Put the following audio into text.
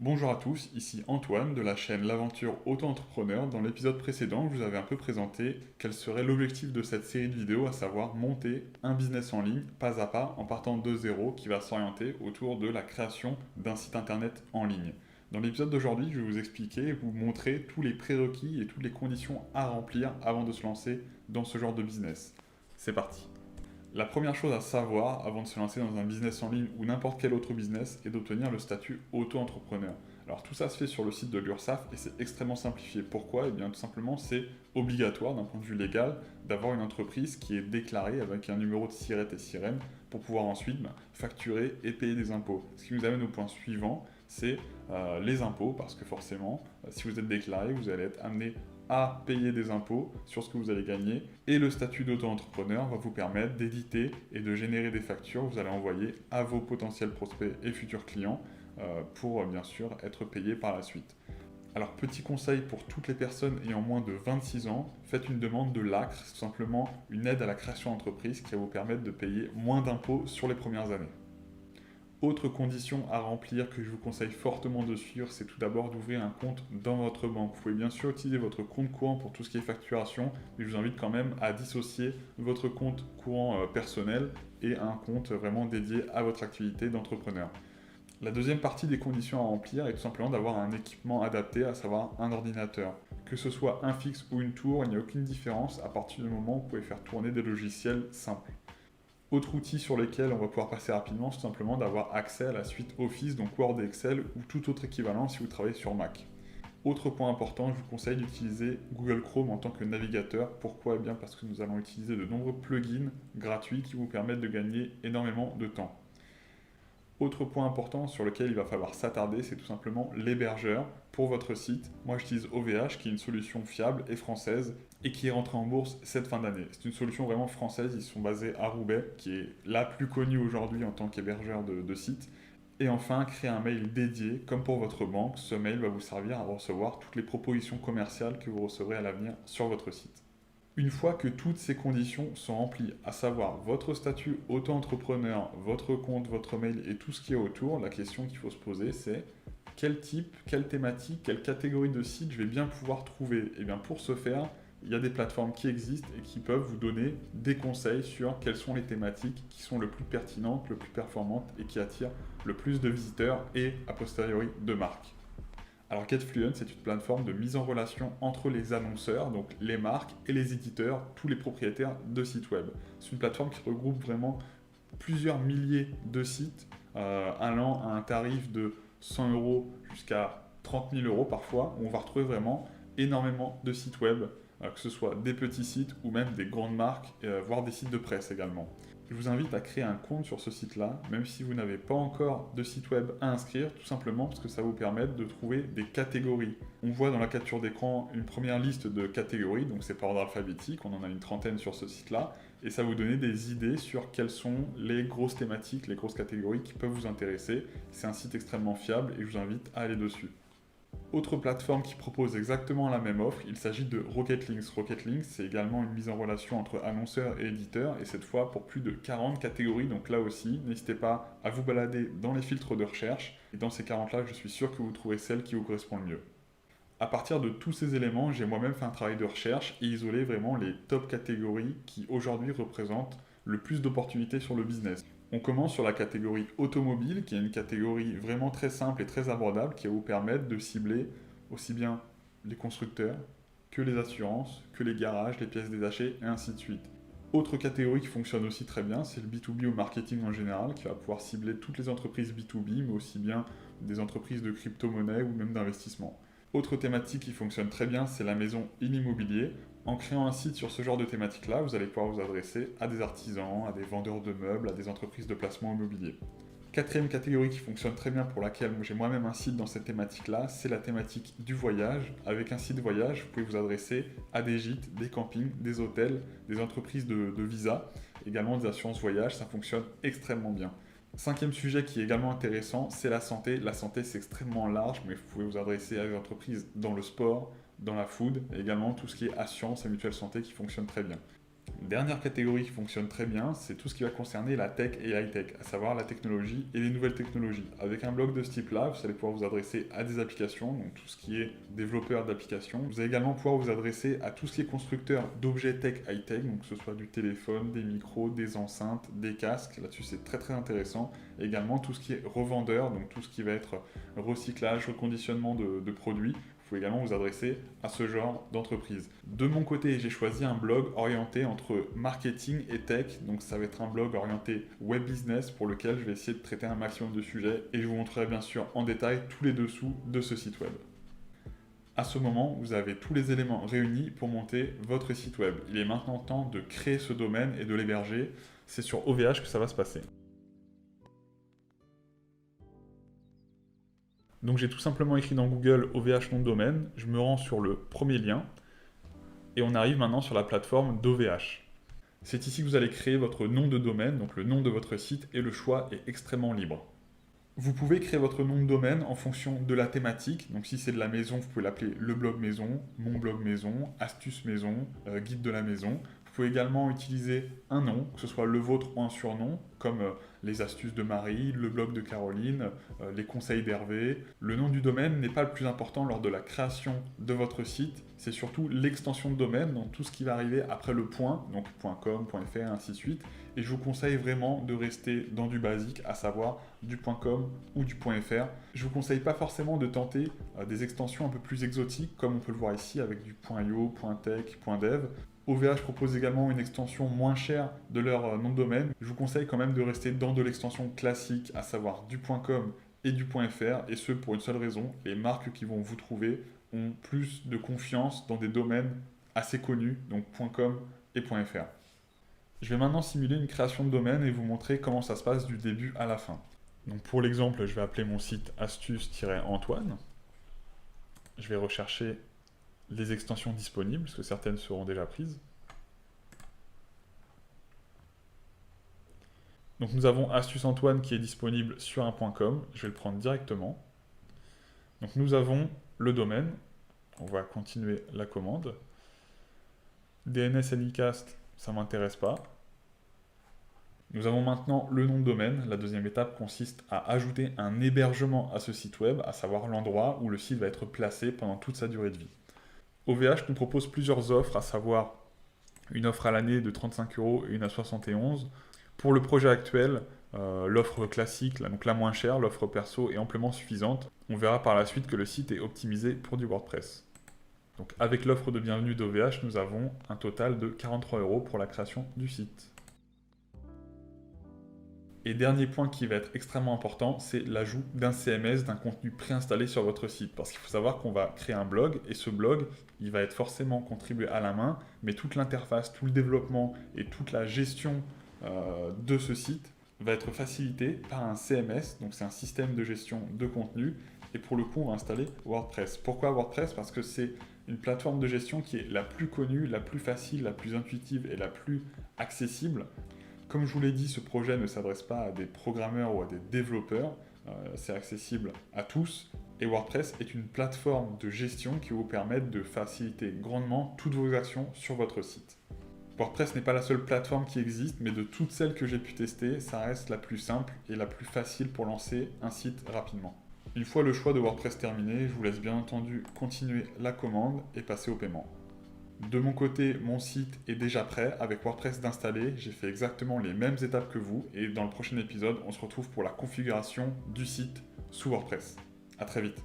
Bonjour à tous, ici Antoine de la chaîne L'Aventure Auto-Entrepreneur. Dans l'épisode précédent, je vous avais un peu présenté quel serait l'objectif de cette série de vidéos, à savoir monter un business en ligne pas à pas en partant de zéro qui va s'orienter autour de la création d'un site internet en ligne. Dans l'épisode d'aujourd'hui, je vais vous expliquer et vous montrer tous les prérequis et toutes les conditions à remplir avant de se lancer dans ce genre de business. C'est parti. La première chose à savoir avant de se lancer dans un business en ligne ou n'importe quel autre business est d'obtenir le statut auto-entrepreneur. Alors tout ça se fait sur le site de l'URSSAF et c'est extrêmement simplifié. Pourquoi? Eh bien tout simplement c'est obligatoire d'un point de vue légal d'avoir une entreprise qui est déclarée avec un numéro de SIRET et SIREN pour pouvoir ensuite facturer et payer des impôts. Ce qui nous amène au point suivant, c'est les impôts parce que forcément si vous êtes déclaré vous allez être amené à payer des impôts sur ce que vous allez gagner et le statut d'auto-entrepreneur va vous permettre d'éditer et de générer des factures que vous allez envoyer à vos potentiels prospects et futurs clients pour bien sûr être payés par la suite. Alors petit conseil pour toutes les personnes ayant moins de 26 ans, faites une demande de l'ACRE, c'est tout simplement une aide à la création d'entreprise qui va vous permettre de payer moins d'impôts sur les premières années. Autre condition à remplir que je vous conseille fortement de suivre, c'est tout d'abord d'ouvrir un compte dans votre banque. Vous pouvez bien sûr utiliser votre compte courant pour tout ce qui est facturation, mais je vous invite quand même à dissocier votre compte courant personnel et un compte vraiment dédié à votre activité d'entrepreneur. La deuxième partie des conditions à remplir est tout simplement d'avoir un équipement adapté, à savoir un ordinateur. Que ce soit un fixe ou une tour, il n'y a aucune différence à partir du moment où vous pouvez faire tourner des logiciels simples. Autre outil sur lequel on va pouvoir passer rapidement, c'est tout simplement d'avoir accès à la suite Office, donc Word et Excel, ou tout autre équivalent si vous travaillez sur Mac. Autre point important, je vous conseille d'utiliser Google Chrome en tant que navigateur. Pourquoi? Eh bien parce que nous allons utiliser de nombreux plugins gratuits qui vous permettent de gagner énormément de temps. Autre point important sur lequel il va falloir s'attarder, c'est tout simplement l'hébergeur pour votre site. Moi j'utilise OVH qui est une solution fiable et française et qui est rentrée en bourse cette fin d'année. C'est une solution vraiment française, ils sont basés à Roubaix qui est la plus connue aujourd'hui en tant qu'hébergeur de sites. Et enfin, créer un mail dédié comme pour votre banque. Ce mail va vous servir à recevoir toutes les propositions commerciales que vous recevrez à l'avenir sur votre site. Une fois que toutes ces conditions sont remplies, à savoir votre statut auto-entrepreneur, votre compte, votre mail et tout ce qui est autour, la question qu'il faut se poser c'est quel type, quelle thématique, quelle catégorie de site je vais bien pouvoir trouver. Et bien pour ce faire, il y a des plateformes qui existent et qui peuvent vous donner des conseils sur quelles sont les thématiques qui sont le plus pertinentes, le plus performantes et qui attirent le plus de visiteurs et a posteriori de marques. Alors GetFluent, c'est une plateforme de mise en relation entre les annonceurs, donc les marques et les éditeurs, tous les propriétaires de sites web. C'est une plateforme qui regroupe vraiment plusieurs milliers de sites allant à un tarif de 100 euros jusqu'à 30 000 euros parfois, où on va retrouver vraiment énormément de sites web, que ce soit des petits sites ou même des grandes marques, voire des sites de presse également. Je vous invite à créer un compte sur ce site-là, même si vous n'avez pas encore de site web à inscrire, tout simplement parce que ça vous permet de trouver des catégories. On voit dans la capture d'écran une première liste de catégories, donc c'est par ordre alphabétique, on en a une trentaine sur ce site-là, et ça vous donne des idées sur quelles sont les grosses thématiques, les grosses catégories qui peuvent vous intéresser. C'est un site extrêmement fiable et je vous invite à aller dessus. Autre plateforme qui propose exactement la même offre, il s'agit de Rocketlinks. Rocketlinks, c'est également une mise en relation entre annonceurs et éditeurs, et cette fois pour plus de 40 catégories. Donc là aussi, n'hésitez pas à vous balader dans les filtres de recherche, et dans ces 40-là, je suis sûr que vous trouverez celle qui vous correspond le mieux. À partir de tous ces éléments, j'ai moi-même fait un travail de recherche et isolé vraiment les top catégories qui aujourd'hui représentent le plus d'opportunités sur le business. On commence sur la catégorie automobile, qui est une catégorie vraiment très simple et très abordable, qui va vous permettre de cibler aussi bien les constructeurs que les assurances, que les garages, les pièces détachées, et ainsi de suite. Autre catégorie qui fonctionne aussi très bien, c'est le B2B au marketing en général, qui va pouvoir cibler toutes les entreprises B2B, mais aussi bien des entreprises de crypto-monnaie ou même d'investissement. Autre thématique qui fonctionne très bien, c'est la maison et l'immobilier. En créant un site sur ce genre de thématique-là, vous allez pouvoir vous adresser à des artisans, à des vendeurs de meubles, à des entreprises de placement immobilier. Quatrième catégorie qui fonctionne très bien pour laquelle j'ai moi-même un site dans cette thématique-là, c'est la thématique du voyage. Avec un site voyage, vous pouvez vous adresser à des gîtes, des campings, des hôtels, des entreprises de visa, également des assurances voyage, ça fonctionne extrêmement bien. Cinquième sujet qui est également intéressant, c'est la santé. La santé, c'est extrêmement large, mais vous pouvez vous adresser à des entreprises dans le sport, dans la food, et également tout ce qui est assurance et mutuelle santé qui fonctionne très bien. Dernière catégorie qui fonctionne très bien, c'est tout ce qui va concerner la tech et high-tech, à savoir la technologie et les nouvelles technologies. Avec un blog de ce type-là, vous allez pouvoir vous adresser à des applications, donc tout ce qui est développeur d'applications. Vous allez également pouvoir vous adresser à tout ce qui est constructeur d'objets tech high-tech, donc que ce soit du téléphone, des micros, des enceintes, des casques. Là-dessus, c'est très très intéressant. Et également tout ce qui est revendeur, donc tout ce qui va être recyclage, reconditionnement de produits. Vous pouvez également vous adresser à ce genre d'entreprise. De mon côté, j'ai choisi un blog orienté entre marketing et tech. Donc ça va être un blog orienté web business pour lequel je vais essayer de traiter un maximum de sujets et je vous montrerai bien sûr en détail tous les dessous de ce site web. À ce moment, vous avez tous les éléments réunis pour monter votre site web. Il est maintenant temps de créer ce domaine et de l'héberger. C'est sur OVH que ça va se passer. Donc j'ai tout simplement écrit dans Google OVH nom de domaine, je me rends sur le premier lien, et on arrive maintenant sur la plateforme d'OVH. C'est ici que vous allez créer votre nom de domaine, donc le nom de votre site, et le choix est extrêmement libre. Vous pouvez créer votre nom de domaine en fonction de la thématique, donc si c'est de la maison, vous pouvez l'appeler le blog maison, mon blog maison, astuce maison, guide de la maison. Vous pouvez également utiliser un nom, que ce soit le vôtre ou un surnom, comme les astuces de Marie, le blog de Caroline, les conseils d'Hervé. Le nom du domaine n'est pas le plus important lors de la création de votre site, c'est surtout l'extension de domaine, donc tout ce qui va arriver après le point, donc .com, .fr, ainsi de suite. Et je vous conseille vraiment de rester dans du basique, à savoir du .com ou du .fr. Je ne vous conseille pas forcément de tenter des extensions un peu plus exotiques, comme on peut le voir ici avec du .io, .tech, .dev. OVH propose également une extension moins chère de leur nom de domaine. Je vous conseille quand même de rester dans de l'extension classique, à savoir du .com et du .fr, et ce pour une seule raison, les marques qui vont vous trouver ont plus de confiance dans des domaines assez connus, donc .com et .fr. Je vais maintenant simuler une création de domaine et vous montrer comment ça se passe du début à la fin. Donc pour l'exemple, je vais appeler mon site astuce-antoine. Je vais rechercher les extensions disponibles, parce que certaines seront déjà prises. Donc nous avons Astuce Antoine qui est disponible sur un .com, je vais le prendre directement. Donc nous avons le domaine, on va continuer la commande. DNS Anycast, ça ne m'intéresse pas. Nous avons maintenant le nom de domaine. La deuxième étape consiste à ajouter un hébergement à ce site web, à savoir l'endroit où le site va être placé pendant toute sa durée de vie. OVH nous propose plusieurs offres, à savoir une offre à l'année de 35 € et une à 71. Pour le projet actuel, l'offre classique, donc la moins chère, l'offre perso est amplement suffisante. On verra par la suite que le site est optimisé pour du WordPress. Donc avec l'offre de bienvenue d'OVH, nous avons un total de 43 € pour la création du site. Et dernier point qui va être extrêmement important, c'est l'ajout d'un CMS, d'un contenu préinstallé sur votre site. Parce qu'il faut savoir qu'on va créer un blog, et ce blog, il va être forcément contribué à la main, mais toute l'interface, tout le développement et toute la gestion de ce site va être facilité par un CMS, donc c'est un système de gestion de contenu, et pour le coup on va installer WordPress. Pourquoi WordPress? Parce que c'est une plateforme de gestion qui est la plus connue, la plus facile, la plus intuitive et la plus accessible. Comme je vous l'ai dit, ce projet ne s'adresse pas à des programmeurs ou à des développeurs, c'est accessible à tous. Et WordPress est une plateforme de gestion qui va vous permettre de faciliter grandement toutes vos actions sur votre site. WordPress n'est pas la seule plateforme qui existe, mais de toutes celles que j'ai pu tester, ça reste la plus simple et la plus facile pour lancer un site rapidement. Une fois le choix de WordPress terminé, je vous laisse bien entendu continuer la commande et passer au paiement. De mon côté, mon site est déjà prêt avec WordPress d'installer. J'ai fait exactement les mêmes étapes que vous et dans le prochain épisode, on se retrouve pour la configuration du site sous WordPress. À très vite.